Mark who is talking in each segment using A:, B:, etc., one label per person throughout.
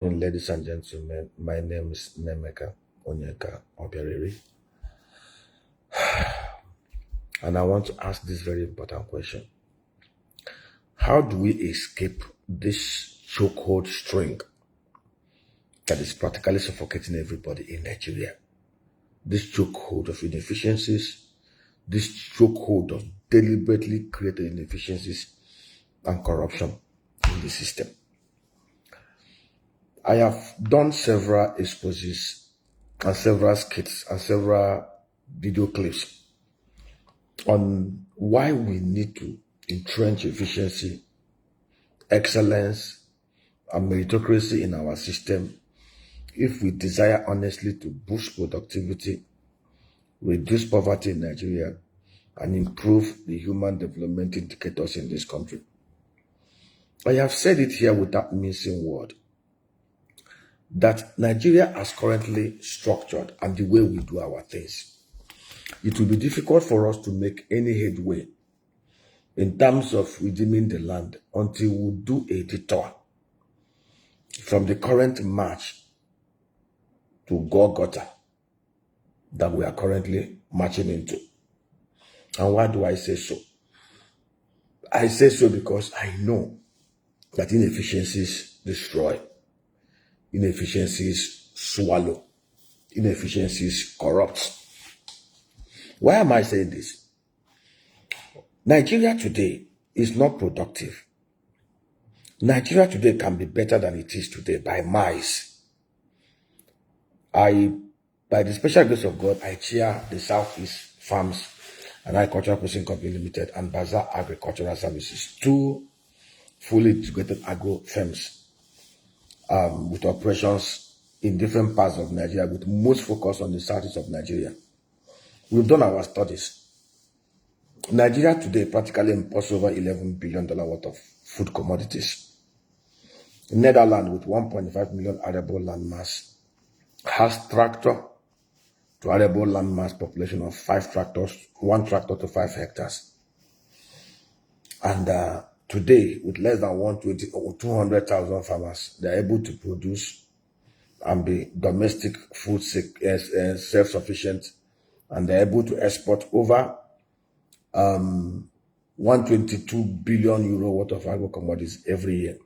A: Ladies and gentlemen, my name is Nemeka Onyeka Obiariri, and I want to ask this very important question. How do we escape this chokehold string that is practically suffocating everybody in Nigeria? This chokehold of inefficiencies, this chokehold of deliberately created inefficiencies and corruption in the system. I have done several exposes and several skits and several video clips on why we need to entrench efficiency, excellence, and meritocracy in our system if we desire honestly to boost productivity, reduce poverty in Nigeria, and improve the human development indicators in this country. I have said it here without mincing word, that Nigeria as currently structured and the way we do our things, it will be difficult for us to make any headway in terms of redeeming the land until we do a detour from the current march to Golgotha that we are currently marching into. And why do I say so? I say so because I know that inefficiencies destroy, inefficiencies swallow, inefficiencies corrupt. Why am I saying this? Nigeria today is not productive. Nigeria today can be better than it is today by miles. By the special grace of God, I chair the Southeast Farms and Agricultural Processing Company Limited and Bazaar Agricultural Services, two fully integrated agro firms with operations in different parts of Nigeria, with most focus on the southeast of Nigeria. We've done our studies. Nigeria today practically imports over $11 billion worth of food commodities. Netherlands, with 1.5 million arable land mass, has tractor to arable land mass population of 5 tractors, 1 tractor to 5 hectares. And today, with less than 120 or 200,000 farmers, they are able to produce and be domestic food self-sufficient, and they're able to export over 122 billion euro worth of agro commodities every year.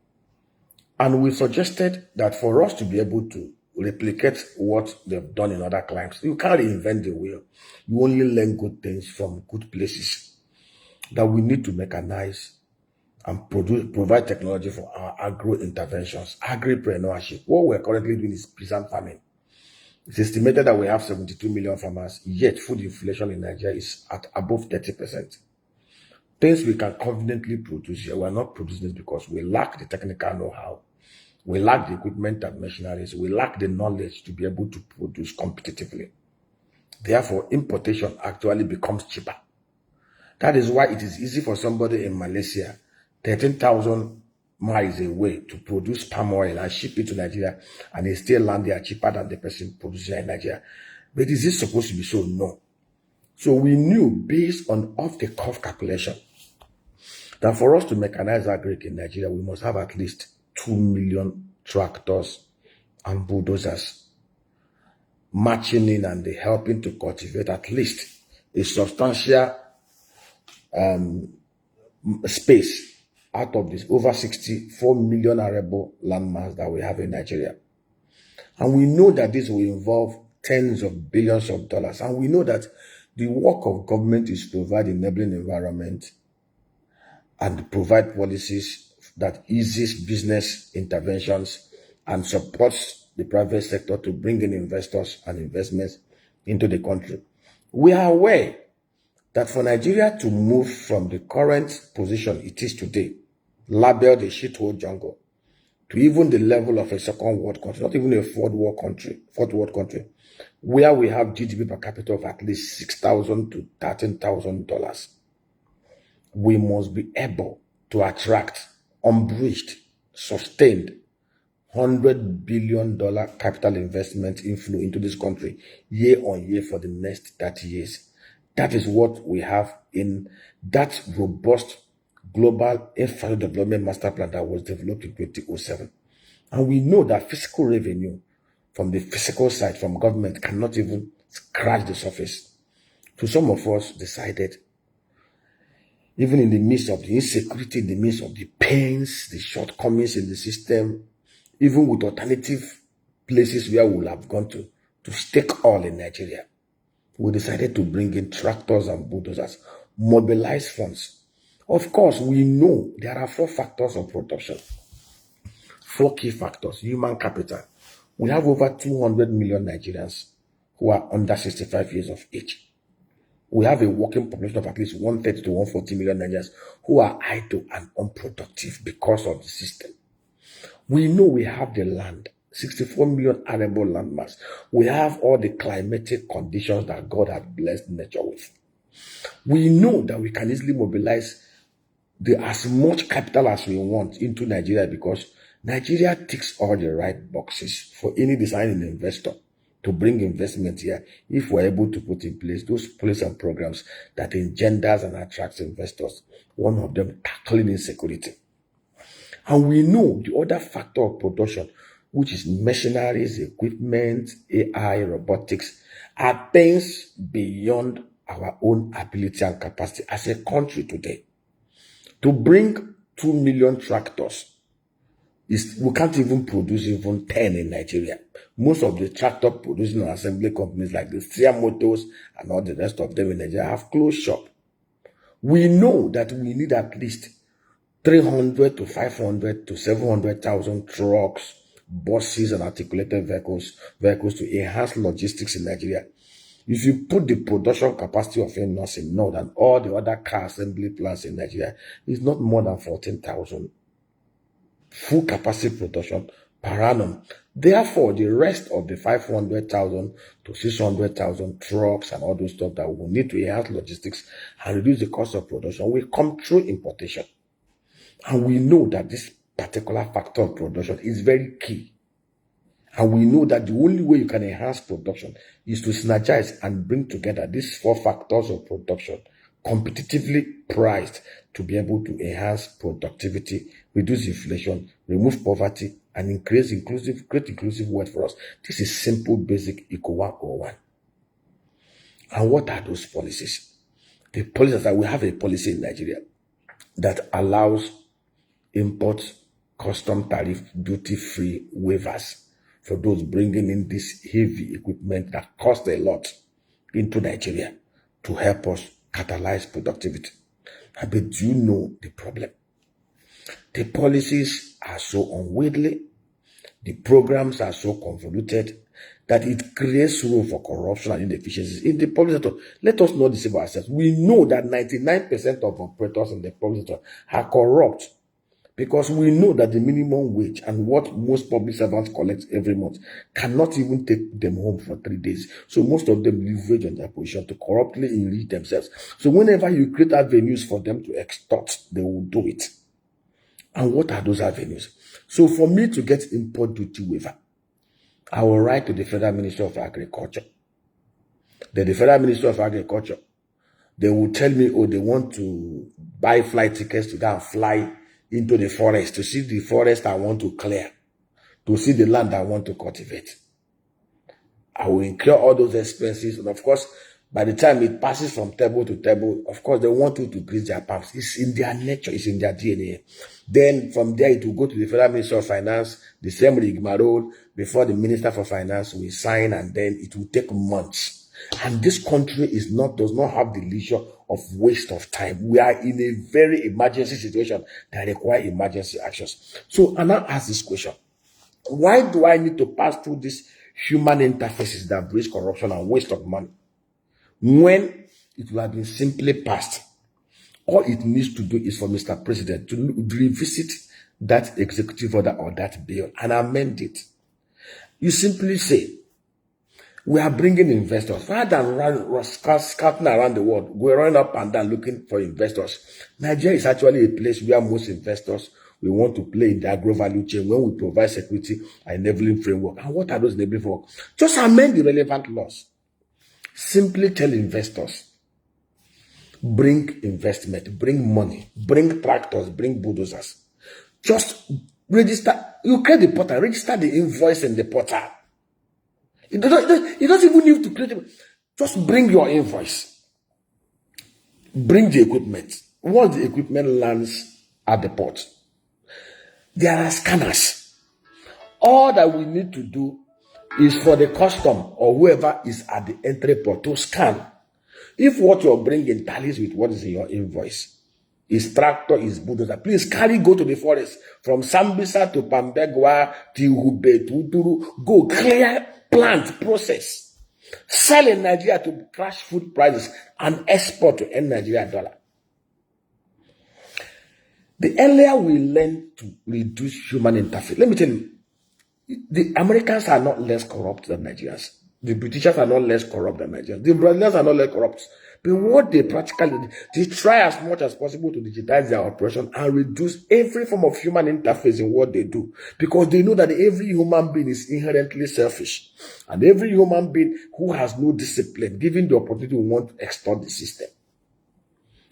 A: And we suggested that for us to be able to replicate what they've done in other climes, you can't reinvent the wheel. You only learn good things from good places. That we need to mechanize and provide technology for our agro interventions, agripreneurship. What we're currently doing is precision farming. It's estimated that we have 72 million farmers, yet food inflation in Nigeria is at above 30%. Things we can confidently produce here, we're not producing it because we lack the technical know-how. We lack the equipment and machineries. We lack the knowledge to be able to produce competitively. Therefore, importation actually becomes cheaper. That is why it is easy for somebody in Malaysia, 13,000 miles away, to produce palm oil and ship it to Nigeria, and they still land there cheaper than the person producing in Nigeria. But is this supposed to be so? No. So we knew, based on off-the-cuff calculation, that for us to mechanize agric in Nigeria, we must have at least 2 million tractors and bulldozers marching in and helping to cultivate at least a substantial space out of this over 64 million arable landmass that we have in Nigeria. And we know that this will involve tens of billions of dollars. And we know that the work of government is to provide enabling environment and provide policies that eases business interventions and supports the private sector to bring in investors and investments into the country. We are aware that for Nigeria to move from the current position it is today, labeled a shithole jungle, to even the level of a second world country, not even a fourth world country, where we have GDP per capita of at least $6,000 to $13,000, we must be able to attract unbridged, sustained $100 billion capital investment inflow into this country year on year for the next 30 years. That is what we have in that robust global infrastructure development master plan that was developed in 2007. And we know that fiscal revenue from the physical side, from government, cannot even scratch the surface. So some of us decided, even in the midst of the insecurity, in the midst of the pains, the shortcomings in the system, even with alternative places where we will have gone to stake all in Nigeria, we decided to bring in tractors and bulldozers, mobilize funds. Of course, we know there are 4 factors of production, 4 key factors. Human capital. We have over 200 million Nigerians who are under 65 years of age. We have a working population of at least 130 to 140 million Nigerians who are idle and unproductive because of the system. We know we have the land, 64 million arable landmass. We have all the climatic conditions that God has blessed nature with. We know that we can easily mobilize as much capital as we want into Nigeria, because Nigeria ticks all the right boxes for any designing investor to bring investment here, if we're able to put in place those policies and programs that engenders and attracts investors. One of them, tackling insecurity. And we know the other factor of production, which is machineries, equipment, AI, robotics, are things beyond our own ability and capacity as a country today. To bring 2 million tractors, we can't even produce even 10 in Nigeria. Most of the tractor producing and assembly companies like the Sia Motors and all the rest of them in Nigeria have closed shop. We know that we need at least 300 to 500 to 700,000 trucks, buses, and articulated vehicles to enhance logistics in Nigeria. If you put the production capacity of NOS in North and all the other car assembly plants in Nigeria, it's not more than 14,000 full capacity production per annum. Therefore, the rest of the 500,000 to 600,000 trucks and all those stuff that we will need to enhance logistics and reduce the cost of production will come through importation. And we know that this particular factor of production is very key. And we know that the only way you can enhance production is to synergize and bring together these 4 factors of production, competitively priced, to be able to enhance productivity, reduce inflation, remove poverty, and increase create inclusive wealth for us. This is simple, basic Eco 101. And what are those policies? The policies that we have a policy in Nigeria that allows import custom tariff duty-free waivers for those bringing in this heavy equipment that cost a lot into Nigeria to help us catalyze productivity. But do you know the problem? The policies are so unwieldy, the programs are so convoluted, that it creates room for corruption and inefficiencies in the public sector. Let us not deceive ourselves. We know that 99% of operators in the public sector are corrupt, because we know that the minimum wage and what most public servants collect every month cannot even take them home for 3 days. So most of them leverage on their position to corruptly enrich themselves. So whenever you create avenues for them to extort, they will do it. And what are those avenues? So for me to get import duty waiver, I will write to the Federal Ministry of Agriculture. The Federal Ministry of Agriculture, they will tell me, oh, they want to buy flight tickets to go and fly into the forest, to see the forest I want to clear, to see the land I want to cultivate. I will incur all those expenses. And of course, by the time it passes from table to table, of course, they want you to grease their palms. It's in their nature, it's in their DNA. Then from there, it will go to the Federal Ministry of Finance, the same rigmarole, before the Minister for Finance will sign, and then it will take months. And this country does not have the leisure of waste of time. We are in a very emergency situation that requires emergency actions. So I now ask this question: why do I need to pass through these human interfaces that breeds corruption and waste of money, when it will have been simply passed? All it needs to do is for Mr. President to revisit that executive order or that bill and amend it. You simply say, we are bringing investors. Rather than scouting around the world, we're running up and down looking for investors. Nigeria is actually a place where most investors we want to play in the agro-value chain when we provide security and enabling framework. And what are those enabling framework? Just amend the relevant laws. Simply tell investors, bring investment, bring money, bring tractors, bring bulldozers. Just Register, you create the portal, register the invoice in the portal. You don't even need to create it. Just bring your invoice. Bring the equipment. Once the equipment lands at the port, there are scanners. All that we need to do is for the custom or whoever is at the entry port to scan. If what you're bringing tallies with what is in your invoice, is tractor, is bulldozer, please go to the forest from Sambisa to Pambegwa to Hube to Uturu. Go clear, plant, process, sell in Nigeria to crash food prices and export to end Nigeria dollar. The earlier we learn to reduce human interface, let me tell you, the Americans are not less corrupt than Nigerians. The Britishers are not less corrupt than Nigerians. The Brazilians are not less corrupt. But what they practically, they try as much as possible to digitize their operation and reduce every form of human interface in what they do. Because they know that every human being is inherently selfish. And every human being who has no discipline, given the opportunity, will want to extort the system.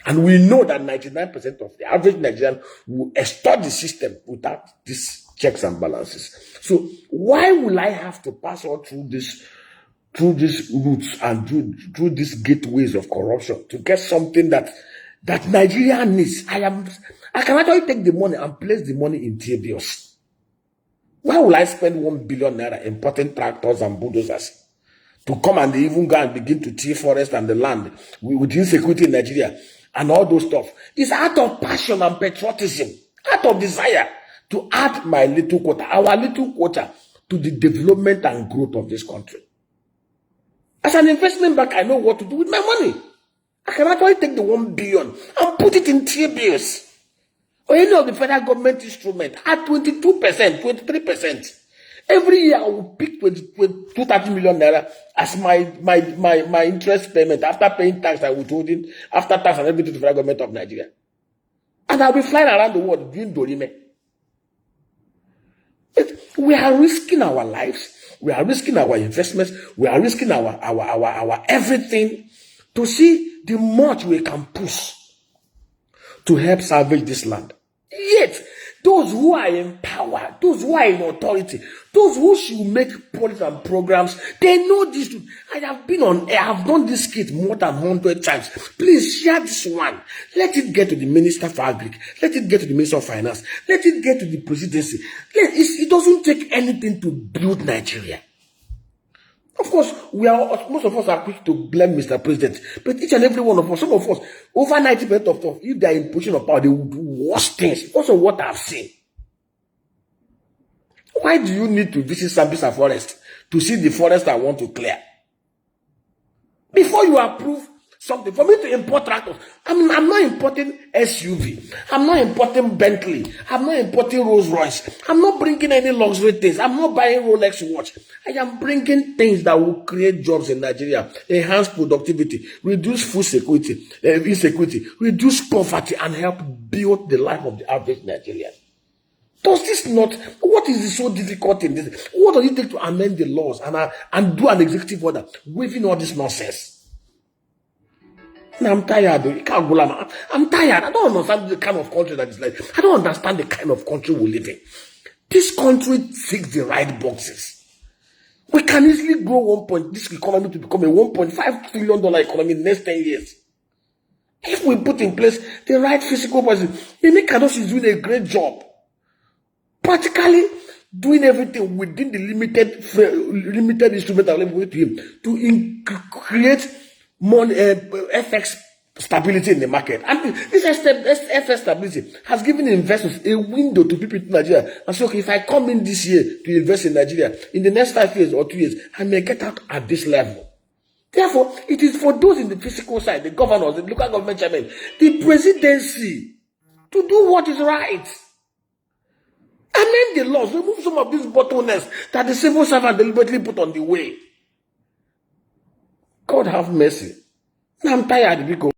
A: And we know that 99% of the average Nigerian will extort the system without these checks and balances. So why will I have to pass all through these routes and through these gateways of corruption to get something that Nigeria needs? I can actually take the money and place the money in TBS. Why will I spend 1 billion naira importing tractors and bulldozers to come and even go and begin to till forest and the land with insecurity in Nigeria and all those stuff? It's out of passion and patriotism, out of desire to add my little quota, our little quota, to the development and growth of this country. As an investment bank, I know what to do with my money. I can actually take the 1 billion and put it in T-bills or any of the federal government instrument at 22%, 23%. Every year I will pick 230 million naira as my interest payment after paying tax and withholding, after tax and everything to the federal government of Nigeria. And I'll be flying around the world doing Dorime. We are risking our lives. We are risking our investments. We are risking our everything to see the much we can push to help salvage this land. Yet, those who are in power, those who are in authority, those who should make policies and programs, they know this. I have been on air, I have done this skit more than 100 times. Please share this one. Let it get to the Minister for Agric. Let it get to the Minister of Finance. Let it get to the presidency. It doesn't take anything to build Nigeria. Of course, most of us are quick to blame Mr. President, but each and every one of us, some of us, over 90% of them, if they are in position of power, they will do worse things. Because of what I've seen. Why do you need to visit Sambisa Forest to see the forest I want to clear? Before you approve something, for me to import tractors, I'm not importing SUV. I'm not importing Bentley. I'm not importing Rolls Royce. I'm not bringing any luxury things. I'm not buying Rolex watch. I am bringing things that will create jobs in Nigeria, enhance productivity, reduce food security, insecurity, reduce poverty, and help build the life of the average Nigerian. Does this not? What is so difficult in this? What does it take to amend the laws and do an executive order, waiving all this nonsense? I'm tired. I'm tired. I don't understand the kind of country that is like. I don't understand the kind of country we live in. This country ticks the right boxes. We can easily grow this economy to become a $1.5 trillion economy in the next 10 years. If we put in place the right physical policy, Emeka is doing a great job. Practically doing everything within the limited instrument available to him to create money, FX stability in the market. And this FX stability has given investors a window to people in Nigeria. And so, okay, if I come in this year to invest in Nigeria, in the next 5 years or 2 years, I may get out at this level. Therefore, it is for those in the physical side, the governors, the local government chairman, the presidency, to do what is right. Amend the laws, remove some of these bottlenecks that the civil servant deliberately put on the way. God have mercy. I'm tired, because